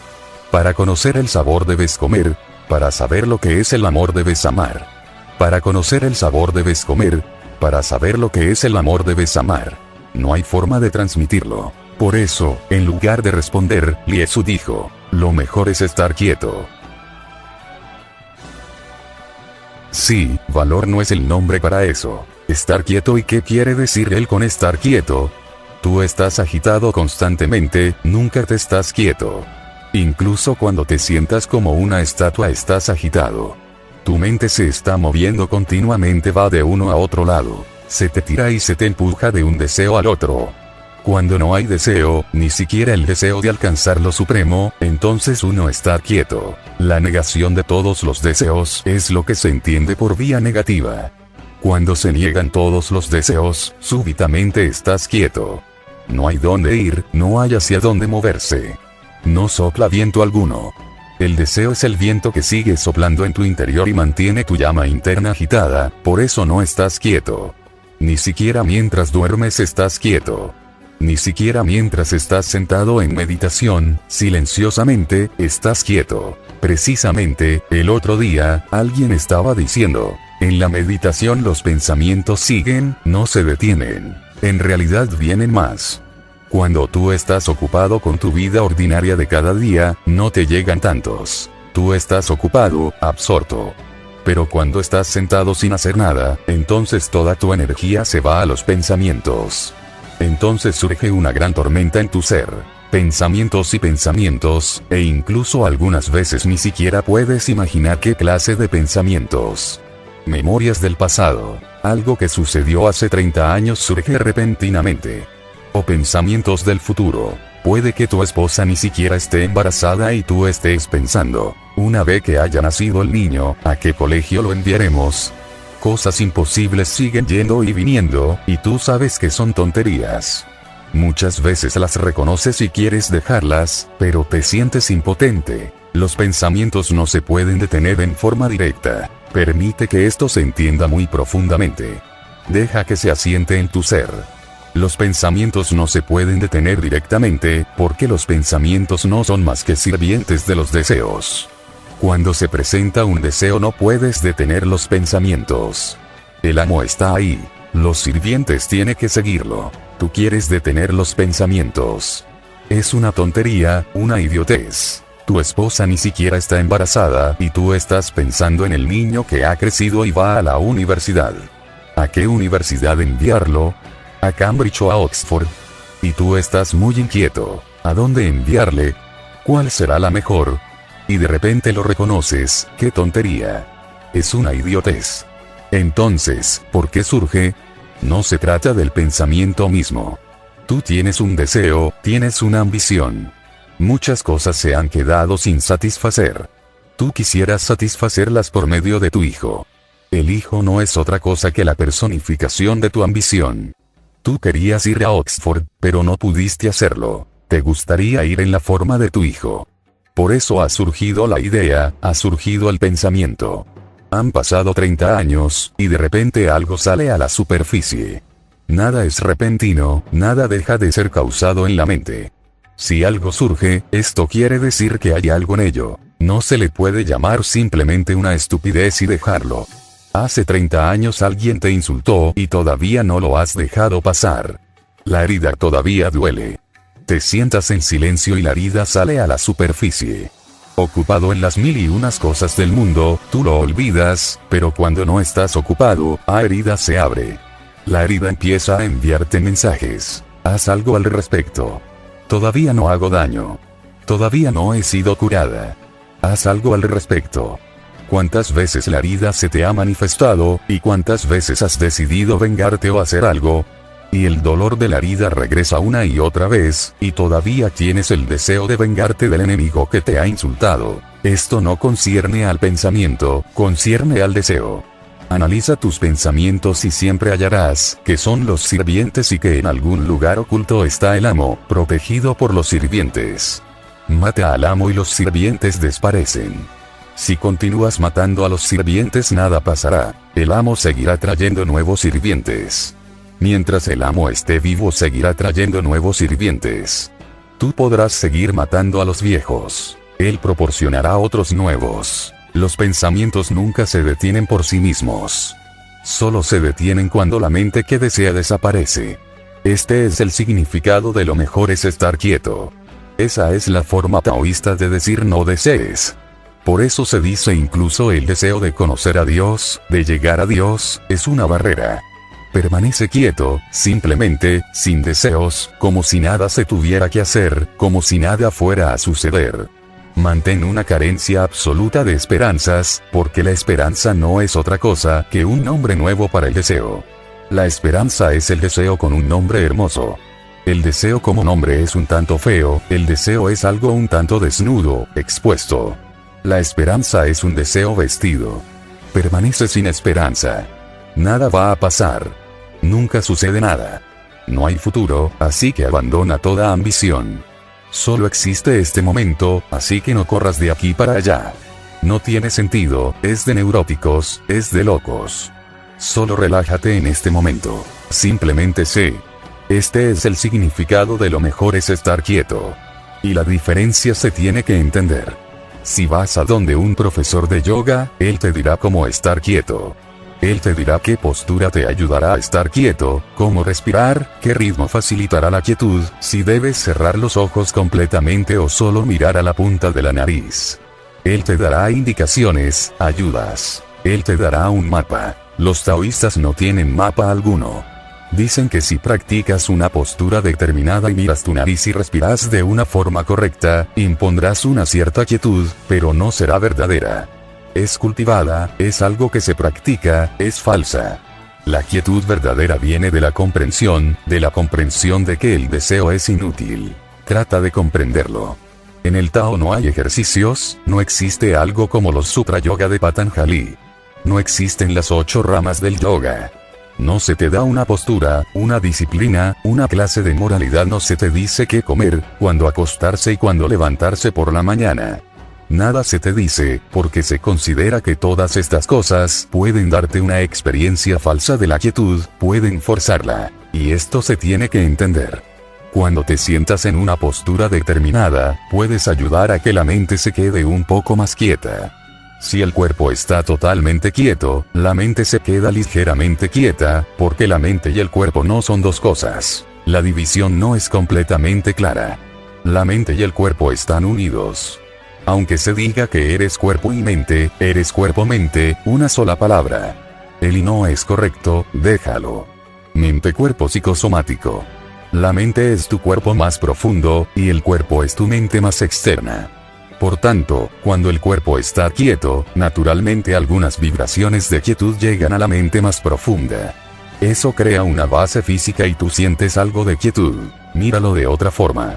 Para conocer el sabor debes comer, para saber lo que es el amor debes amar. Para conocer el sabor debes comer, para saber lo que es el amor debes amar. No hay forma de transmitirlo. Por eso, en lugar de responder, Liezhu dijo, lo mejor es estar quieto. Sí, valor no es el nombre para eso. Estar quieto. ¿Y qué quiere decir él con estar quieto? Tú estás agitado constantemente, nunca te estás quieto. Incluso cuando te sientas como una estatua estás agitado. Tu mente se está moviendo continuamente, va de uno a otro lado. Se te tira y se te empuja de un deseo al otro. Cuando no hay deseo, ni siquiera el deseo de alcanzar lo supremo, entonces uno está quieto. La negación de todos los deseos es lo que se entiende por vía negativa. Cuando se niegan todos los deseos, súbitamente estás quieto. No hay dónde ir, no hay hacia dónde moverse. No sopla viento alguno. El deseo es el viento que sigue soplando en tu interior y mantiene tu llama interna agitada, por eso no estás quieto. Ni siquiera mientras duermes estás quieto. Ni siquiera mientras estás sentado en meditación, silenciosamente, estás quieto. Precisamente, el otro día, alguien estaba diciendo, en la meditación los pensamientos siguen, no se detienen. En realidad vienen más. Cuando tú estás ocupado con tu vida ordinaria de cada día, no te llegan tantos. Tú estás ocupado, absorto. Pero cuando estás sentado sin hacer nada, entonces toda tu energía se va a los pensamientos. Entonces surge una gran tormenta en tu ser. Pensamientos y pensamientos, e incluso algunas veces ni siquiera puedes imaginar qué clase de pensamientos. Memorias del pasado. Algo que sucedió hace 30 años surge repentinamente. O pensamientos del futuro. Puede que tu esposa ni siquiera esté embarazada y tú estés pensando, una vez que haya nacido el niño, ¿a qué colegio lo enviaremos? Cosas imposibles siguen yendo y viniendo, y tú sabes que son tonterías. Muchas veces las reconoces y quieres dejarlas, pero te sientes impotente. Los pensamientos no se pueden detener en forma directa. Permite que esto se entienda muy profundamente. Deja que se asiente en tu ser. Los pensamientos no se pueden detener directamente, porque los pensamientos no son más que sirvientes de los deseos. Cuando se presenta un deseo no puedes detener los pensamientos. El amo está ahí. Los sirvientes tienen que seguirlo. Tú quieres detener los pensamientos. Es una tontería, una idiotez. Tu esposa ni siquiera está embarazada y tú estás pensando en el niño que ha crecido y va a la universidad. ¿A qué universidad enviarlo? ¿A Cambridge o a Oxford? Y tú estás muy inquieto. ¿A dónde enviarle? ¿Cuál será la mejor? Y de repente lo reconoces. ¡Qué tontería! Es una idiotez. Entonces, ¿por qué surge? No se trata del pensamiento mismo. Tú tienes un deseo, tienes una ambición. Muchas cosas se han quedado sin satisfacer. Tú quisieras satisfacerlas por medio de tu hijo. El hijo no es otra cosa que la personificación de tu ambición. Tú querías ir a Oxford, pero no pudiste hacerlo. Te gustaría ir en la forma de tu hijo. Por eso ha surgido la idea, ha surgido el pensamiento. Han pasado 30 años, y de repente algo sale a la superficie. Nada es repentino, nada deja de ser causado en la mente. Si algo surge, esto quiere decir que hay algo en ello. No se le puede llamar simplemente una estupidez y dejarlo. Hace 30 años alguien te insultó y todavía no lo has dejado pasar. La herida todavía duele. Te sientas en silencio y la herida sale a la superficie. Ocupado en las mil y unas cosas del mundo, tú lo olvidas, pero cuando no estás ocupado, la herida se abre. La herida empieza a enviarte mensajes. Haz algo al respecto. Todavía no hago daño. Todavía no he sido curada. Haz algo al respecto. ¿Cuántas veces la herida se te ha manifestado, y cuántas veces has decidido vengarte o hacer algo? Y el dolor de la herida regresa una y otra vez, y todavía tienes el deseo de vengarte del enemigo que te ha insultado. Esto no concierne al pensamiento, concierne al deseo. Analiza tus pensamientos y siempre hallarás que son los sirvientes y que en algún lugar oculto está el amo, protegido por los sirvientes. Mata al amo y los sirvientes desaparecen. Si continúas matando a los sirvientes nada pasará, el amo seguirá trayendo nuevos sirvientes. Mientras el amo esté vivo seguirá trayendo nuevos sirvientes. Tú podrás seguir matando a los viejos. Él proporcionará otros nuevos. Los pensamientos nunca se detienen por sí mismos. Solo se detienen cuando la mente que desea desaparece. Este es el significado de lo mejor es estar quieto. Esa es la forma taoísta de decir no desees. Por eso se dice incluso el deseo de conocer a Dios, de llegar a Dios, es una barrera. Permanece quieto, simplemente, sin deseos, como si nada se tuviera que hacer, como si nada fuera a suceder. Mantén una carencia absoluta de esperanzas, porque la esperanza no es otra cosa que un nombre nuevo para el deseo. La esperanza es el deseo con un nombre hermoso. El deseo como nombre es un tanto feo, el deseo es algo un tanto desnudo, expuesto. La esperanza es un deseo vestido. Permanece sin esperanza. Nada va a pasar. Nunca sucede nada. No hay futuro, así que abandona toda ambición. Solo existe este momento, así que no corras de aquí para allá. No tiene sentido, es de neuróticos, es de locos. Solo relájate en este momento. Simplemente sé. Este es el significado de lo mejor es estar quieto. Y la diferencia se tiene que entender. Si vas a donde un profesor de yoga, él te dirá cómo estar quieto. Él te dirá qué postura te ayudará a estar quieto, cómo respirar, qué ritmo facilitará la quietud, si debes cerrar los ojos completamente o solo mirar a la punta de la nariz. Él te dará indicaciones, ayudas. Él te dará un mapa. Los taoístas no tienen mapa alguno. Dicen que si practicas una postura determinada y miras tu nariz y respiras de una forma correcta, impondrás una cierta quietud, pero no será verdadera. Es cultivada, es algo que se practica, es falsa. La quietud verdadera viene de la comprensión de que el deseo es inútil. Trata de comprenderlo. En el Tao no hay ejercicios, no existe algo como los Sutra Yoga de Patanjali. No existen las 8 ramas del yoga. No se te da una postura, una disciplina, una clase de moralidad, no se te dice qué comer, cuándo acostarse y cuándo levantarse por la mañana. Nada se te dice, porque se considera que todas estas cosas pueden darte una experiencia falsa de la quietud, pueden forzarla. Y esto se tiene que entender. Cuando te sientas en una postura determinada, puedes ayudar a que la mente se quede un poco más quieta. Si el cuerpo está totalmente quieto, la mente se queda ligeramente quieta, porque la mente y el cuerpo no son dos cosas. La división no es completamente clara. La mente y el cuerpo están unidos. Aunque se diga que eres cuerpo y mente, eres cuerpo-mente, una sola palabra. El y no es correcto, déjalo. Mente-cuerpo psicosomático. La mente es tu cuerpo más profundo, y el cuerpo es tu mente más externa. Por tanto, cuando el cuerpo está quieto, naturalmente algunas vibraciones de quietud llegan a la mente más profunda. Eso crea una base física y tú sientes algo de quietud. Míralo de otra forma.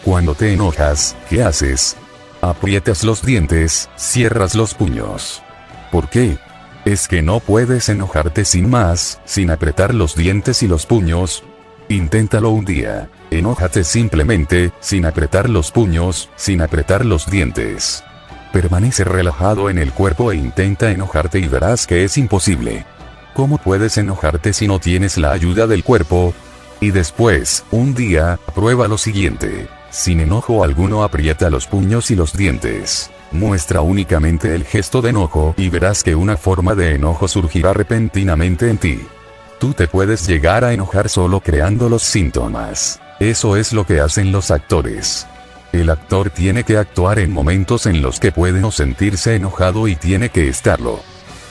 Cuando te enojas, ¿qué haces? Aprietas los dientes, cierras los puños. ¿Por qué? Es que no puedes enojarte sin más, sin apretar los dientes y los puños. Inténtalo un día. Enójate simplemente, sin apretar los puños, sin apretar los dientes. Permanece relajado en el cuerpo e intenta enojarte y verás que es imposible. ¿Cómo puedes enojarte si no tienes la ayuda del cuerpo? Y después, un día, prueba lo siguiente. Sin enojo alguno aprieta los puños y los dientes. Muestra únicamente el gesto de enojo y verás que una forma de enojo surgirá repentinamente en ti. Tú te puedes llegar a enojar solo creando los síntomas. Eso es lo que hacen los actores. El actor tiene que actuar en momentos en los que puede no sentirse enojado y tiene que estarlo.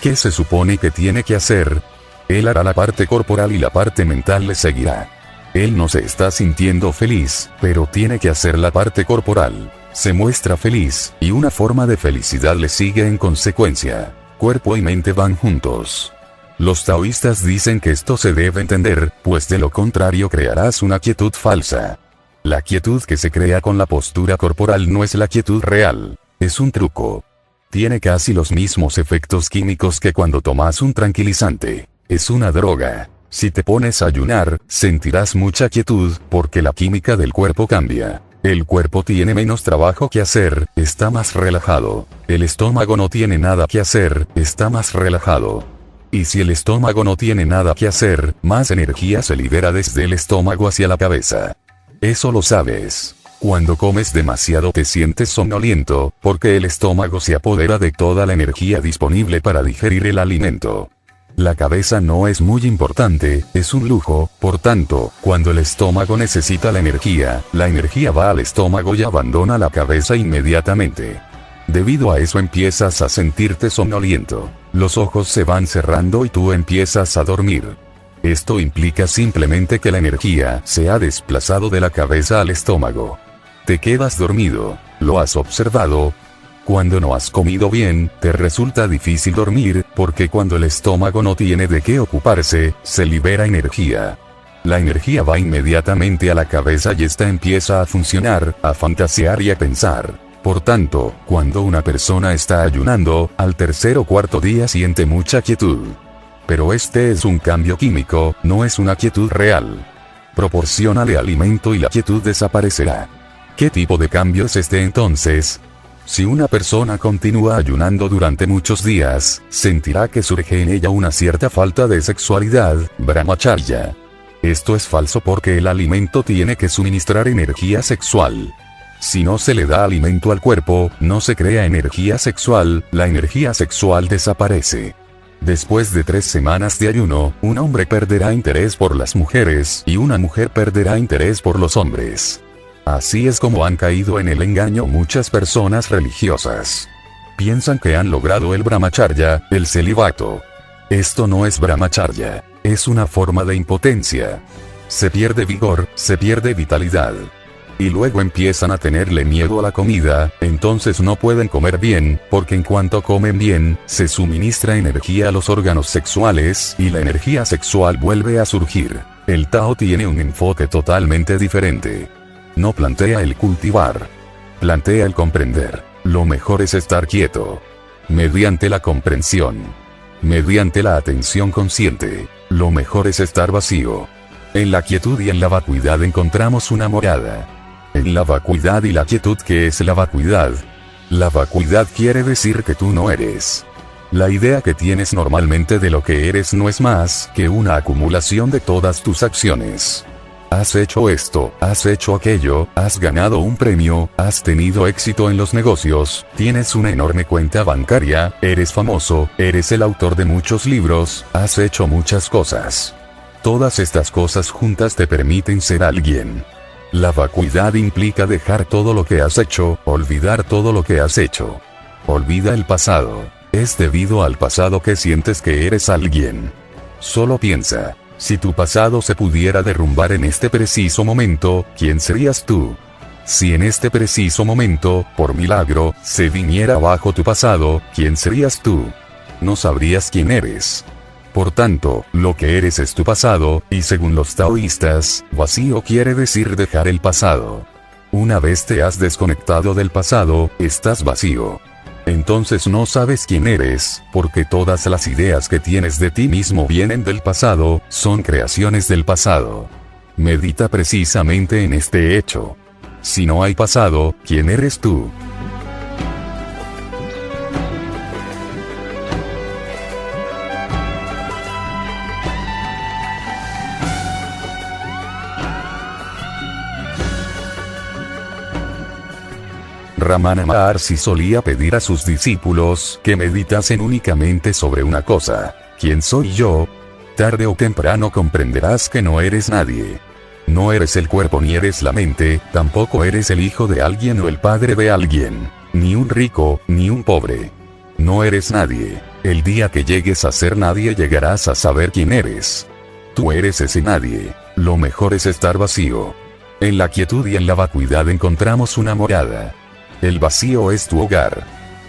¿Qué se supone que tiene que hacer? Él hará la parte corporal y la parte mental le seguirá. Él no se está sintiendo feliz, pero tiene que hacer la parte corporal. Se muestra feliz, y una forma de felicidad le sigue en consecuencia. Cuerpo y mente van juntos. Los taoístas dicen que esto se debe entender, pues de lo contrario crearás una quietud falsa. La quietud que se crea con la postura corporal no es la quietud real, es un truco. Tiene casi los mismos efectos químicos que cuando tomas un tranquilizante. Es una droga. Si te pones a ayunar, sentirás mucha quietud, porque la química del cuerpo cambia. El cuerpo tiene menos trabajo que hacer, está más relajado. El estómago no tiene nada que hacer, está más relajado. Y si el estómago no tiene nada que hacer, más energía se libera desde el estómago hacia la cabeza. Eso lo sabes. Cuando comes demasiado te sientes somnoliento, porque el estómago se apodera de toda la energía disponible para digerir el alimento. La cabeza no es muy importante, es un lujo, por tanto, cuando el estómago necesita la energía va al estómago y abandona la cabeza inmediatamente. Debido a eso empiezas a sentirte somnoliento. Los ojos se van cerrando y tú empiezas a dormir. Esto implica simplemente que la energía se ha desplazado de la cabeza al estómago. Te quedas dormido. ¿Lo has observado? Cuando no has comido bien, te resulta difícil dormir, porque cuando el estómago no tiene de qué ocuparse, se libera energía. La energía va inmediatamente a la cabeza y esta empieza a funcionar, a fantasear y a pensar. Por tanto, cuando una persona está ayunando, al tercer o cuarto día siente mucha quietud. Pero este es un cambio químico, no es una quietud real. Proporciónale alimento y la quietud desaparecerá. ¿Qué tipo de cambio es este entonces? Si una persona continúa ayunando durante muchos días, sentirá que surge en ella una cierta falta de sexualidad, brahmacharya. Esto es falso porque el alimento tiene que suministrar energía sexual. Si no se le da alimento al cuerpo, no se crea energía sexual, la energía sexual desaparece. Después de 3 semanas de ayuno, un hombre perderá interés por las mujeres y una mujer perderá interés por los hombres. Así es como han caído en el engaño muchas personas religiosas. Piensan que han logrado el brahmacharya, el celibato. Esto no es brahmacharya. es una forma de impotencia. Se pierde vigor, se pierde vitalidad. Y luego empiezan a tenerle miedo a la comida, entonces no pueden comer bien, porque en cuanto comen bien, se suministra energía a los órganos sexuales, y la energía sexual vuelve a surgir. El Tao tiene un enfoque totalmente diferente. No plantea el cultivar. Plantea el comprender. Lo mejor es estar quieto. Mediante la comprensión. Mediante la atención consciente. Lo mejor es estar vacío. En la quietud y en la vacuidad encontramos una morada. En la vacuidad y la quietud, ¿qué es la vacuidad? La vacuidad quiere decir que tú no eres. La idea que tienes normalmente de lo que eres no es más que una acumulación de todas tus acciones. Has hecho esto, has hecho aquello, has ganado un premio, has tenido éxito en los negocios, tienes una enorme cuenta bancaria, eres famoso, eres el autor de muchos libros, has hecho muchas cosas. Todas estas cosas juntas te permiten ser alguien. La vacuidad implica dejar todo lo que has hecho, olvidar todo lo que has hecho. Olvida el pasado. Es debido al pasado que sientes que eres alguien. Solo piensa, si tu pasado se pudiera derrumbar en este preciso momento, ¿quién serías tú? Si en este preciso momento, por milagro, se viniera abajo tu pasado, ¿quién serías tú? No sabrías quién eres. Por tanto, lo que eres es tu pasado, y según los taoístas, vacío quiere decir dejar el pasado. Una vez te has desconectado del pasado, estás vacío. Entonces no sabes quién eres, porque todas las ideas que tienes de ti mismo vienen del pasado, son creaciones del pasado. Medita precisamente en este hecho. Si no hay pasado, ¿quién eres tú? Ramana Maharshi solía pedir a sus discípulos que meditasen únicamente sobre una cosa. ¿Quién soy yo? Tarde o temprano comprenderás que no eres nadie. No eres el cuerpo ni eres la mente, tampoco eres el hijo de alguien o el padre de alguien, ni un rico, ni un pobre. No eres nadie. El día que llegues a ser nadie llegarás a saber quién eres. Tú eres ese nadie. Lo mejor es estar vacío. En la quietud y en la vacuidad encontramos una morada. El vacío es tu hogar.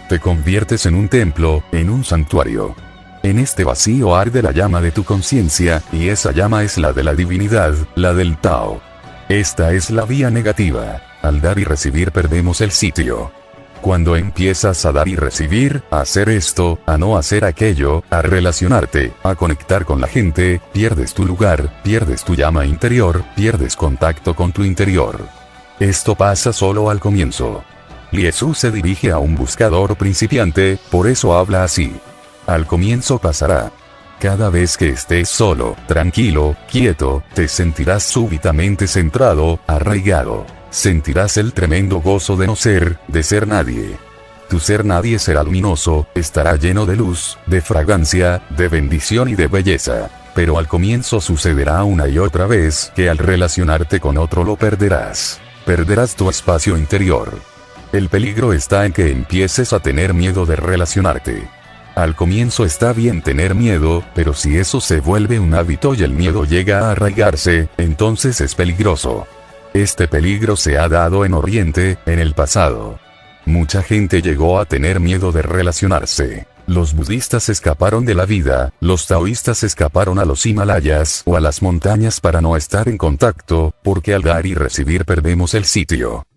Te conviertes en un templo, en un santuario. En este vacío arde la llama de tu conciencia, y esa llama es la de la divinidad, la del Tao. Esta es la vía negativa. Al dar y recibir perdemos el sitio. Cuando empiezas a dar y recibir, a hacer esto, a no hacer aquello, a relacionarte, a conectar con la gente, pierdes tu lugar, pierdes tu llama interior, pierdes contacto con tu interior. Esto pasa solo al comienzo. Liesú se dirige a un buscador principiante, por eso habla así. Al comienzo pasará. Cada vez que estés solo, tranquilo, quieto, te sentirás súbitamente centrado, arraigado. Sentirás el tremendo gozo de no ser, de ser nadie. Tu ser nadie será luminoso, estará lleno de luz, de fragancia, de bendición y de belleza. Pero al comienzo sucederá una y otra vez que al relacionarte con otro lo perderás. Perderás tu espacio interior. El peligro está en que empieces a tener miedo de relacionarte. Al comienzo está bien tener miedo, pero si eso se vuelve un hábito y el miedo llega a arraigarse, entonces es peligroso. Este peligro se ha dado en Oriente, en el pasado. Mucha gente llegó a tener miedo de relacionarse. Los budistas escaparon de la vida, los taoístas escaparon a los Himalayas o a las montañas para no estar en contacto, porque al dar y recibir perdemos el sitio.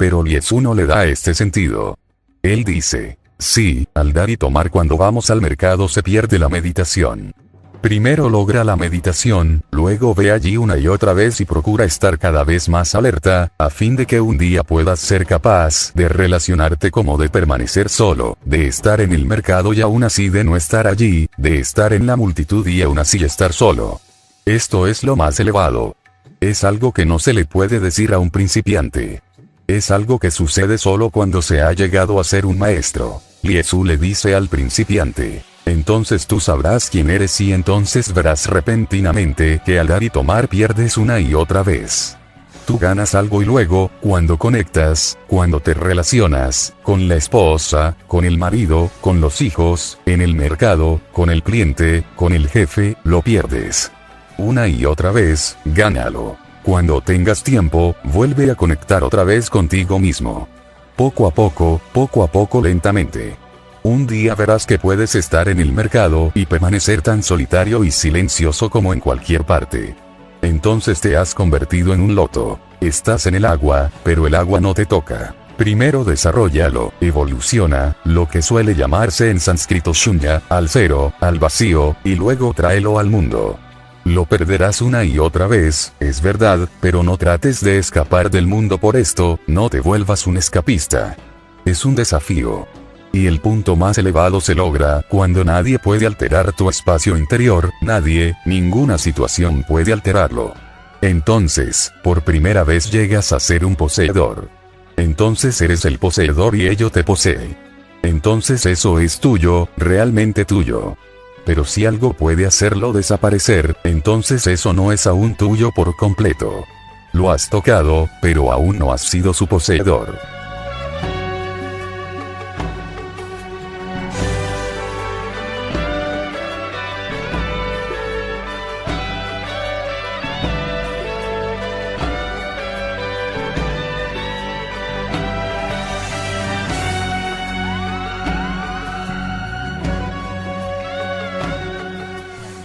Pero Liesú no le da este sentido. Él dice, sí, al dar y tomar cuando vamos al mercado se pierde la meditación. Primero logra la meditación, luego ve allí una y otra vez y procura estar cada vez más alerta, a fin de que un día puedas ser capaz de relacionarte como de permanecer solo, de estar en el mercado y aún así de no estar allí, de estar en la multitud y aún así estar solo. Esto es lo más elevado. Es algo que no se le puede decir a un principiante. Es algo que sucede solo cuando se ha llegado a ser un maestro. Liesú le dice al principiante, entonces tú sabrás quién eres y entonces verás repentinamente que al dar y tomar pierdes una y otra vez. Tú ganas algo y luego, cuando conectas, cuando te relacionas, con la esposa, con el marido, con los hijos, en el mercado, con el cliente, con el jefe, lo pierdes. Una y otra vez, gánalo. Cuando tengas tiempo, vuelve a conectar otra vez contigo mismo. Poco a poco, lentamente. Un día verás que puedes estar en el mercado y permanecer tan solitario y silencioso como en cualquier parte. Entonces te has convertido en un loto. Estás en el agua, pero el agua no te toca. Primero desarróllalo, evoluciona, lo que suele llamarse en sánscrito shunya, al cero, al vacío, y luego tráelo al mundo. Lo perderás una y otra vez, es verdad, pero no trates de escapar del mundo por esto, no te vuelvas un escapista. Es un desafío. Y el punto más elevado se logra cuando nadie puede alterar tu espacio interior, nadie, ninguna situación puede alterarlo. Entonces, por primera vez llegas a ser un poseedor. Entonces eres el poseedor y ello te posee. Entonces eso es tuyo, realmente tuyo. Pero si algo puede hacerlo desaparecer, entonces eso no es aún tuyo por completo. Lo has tocado, pero aún no has sido su poseedor.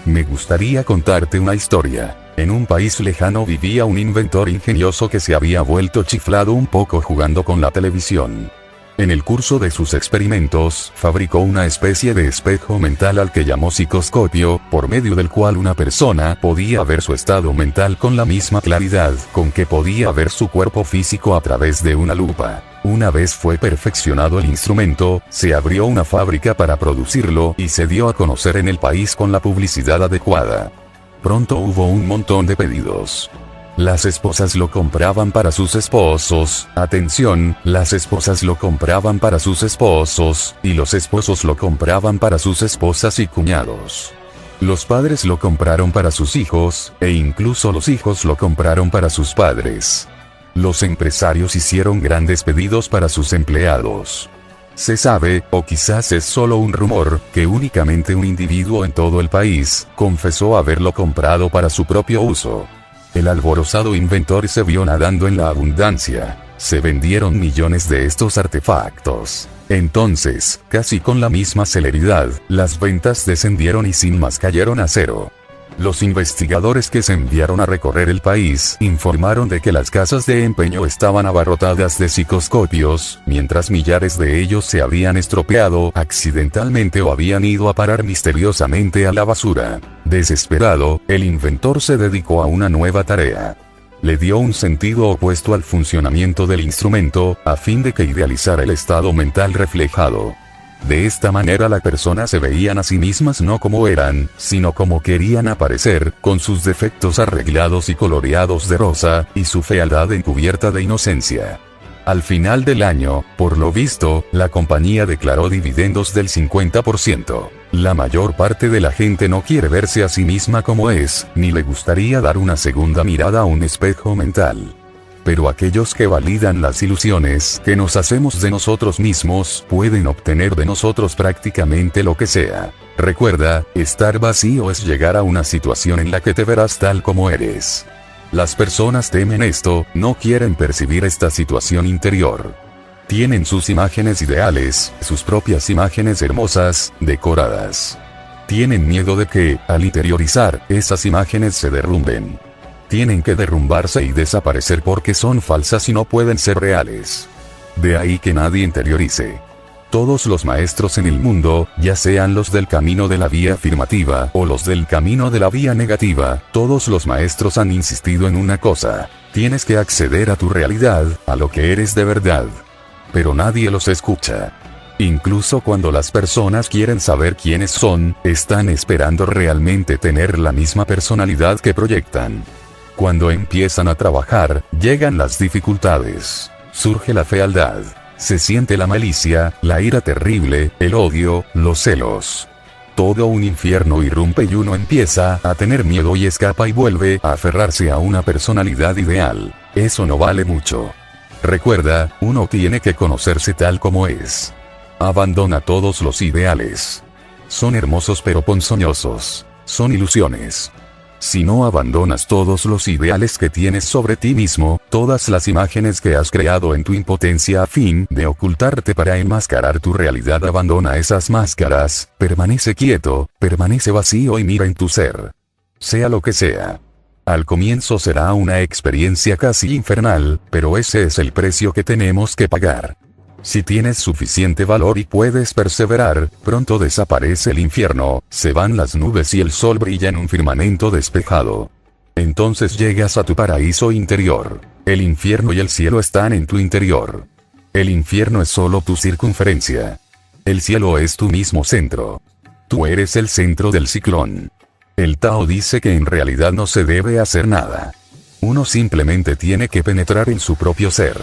Me gustaría contarte una historia. En un país lejano vivía un inventor ingenioso que se había vuelto chiflado un poco jugando con la televisión. En el curso de sus experimentos, fabricó una especie de espejo mental al que llamó psicoscopio, por medio del cual una persona podía ver su estado mental con la misma claridad con que podía ver su cuerpo físico a través de una lupa. Una vez fue perfeccionado el instrumento, se abrió una fábrica para producirlo y se dio a conocer en el país con la publicidad adecuada. Pronto hubo un montón de pedidos. Las esposas lo compraban para sus esposos, atención, las esposas lo compraban para sus esposos, y los esposos lo compraban para sus esposas y cuñados. Los padres lo compraron para sus hijos, e incluso los hijos lo compraron para sus padres. Los empresarios hicieron grandes pedidos para sus empleados. Se sabe, o quizás es solo un rumor, que únicamente un individuo en todo el país confesó haberlo comprado para su propio uso. El alborozado inventor se vio nadando en la abundancia. Se vendieron millones de estos artefactos. Entonces, casi con la misma celeridad, las ventas descendieron y sin más cayeron a cero. Los investigadores que se enviaron a recorrer el país informaron de que las casas de empeño estaban abarrotadas de psicoscopios, mientras millares de ellos se habían estropeado accidentalmente o habían ido a parar misteriosamente a la basura. Desesperado, el inventor se dedicó a una nueva tarea. Le dio un sentido opuesto al funcionamiento del instrumento, a fin de que idealizara el estado mental reflejado. De esta manera las personas se veían a sí mismas no como eran, sino como querían aparecer, con sus defectos arreglados y coloreados de rosa, y su fealdad encubierta de inocencia. Al final del año, por lo visto, la compañía declaró dividendos del 50%. La mayor parte de la gente no quiere verse a sí misma como es, ni le gustaría dar una segunda mirada a un espejo mental. Pero aquellos que validan las ilusiones que nos hacemos de nosotros mismos pueden obtener de nosotros prácticamente lo que sea. Recuerda, estar vacío es llegar a una situación en la que te verás tal como eres. Las personas temen esto, no quieren percibir esta situación interior. Tienen sus imágenes ideales, sus propias imágenes hermosas, decoradas. Tienen miedo de que, al interiorizar, esas imágenes se derrumben. Tienen que derrumbarse y desaparecer porque son falsas y no pueden ser reales. De ahí que nadie interiorice. Todos los maestros en el mundo, ya sean los del camino de la vía afirmativa o los del camino de la vía negativa, todos los maestros han insistido en una cosa: tienes que acceder a tu realidad, a lo que eres de verdad. Pero nadie los escucha. Incluso cuando las personas quieren saber quiénes son, están esperando realmente tener la misma personalidad que proyectan. Cuando empiezan a trabajar, llegan las dificultades. Surge la fealdad. Se siente la malicia, la ira terrible, el odio, los celos. todo un infierno irrumpe y uno empieza a tener miedo y escapa y vuelve a aferrarse a una personalidad ideal. Eso no vale mucho. Recuerda, uno tiene que conocerse tal como es. Abandona todos los ideales. Son hermosos pero ponzoñosos. Son ilusiones. Si no abandonas todos los ideales que tienes sobre ti mismo, todas las imágenes que has creado en tu impotencia a fin de ocultarte para enmascarar tu realidad, abandona esas máscaras, permanece quieto, permanece vacío y mira en tu ser. Sea lo que sea. Al comienzo será una experiencia casi infernal, pero ese es el precio que tenemos que pagar. Si tienes suficiente valor y puedes perseverar, pronto desaparece el infierno, se van las nubes y el sol brilla en un firmamento despejado. Entonces llegas a tu paraíso interior. El infierno y el cielo están en tu interior. El infierno es solo tu circunferencia. El cielo es tu mismo centro. Tú eres el centro del ciclón. El Tao dice que en realidad no se debe hacer nada. Uno simplemente tiene que penetrar en su propio ser.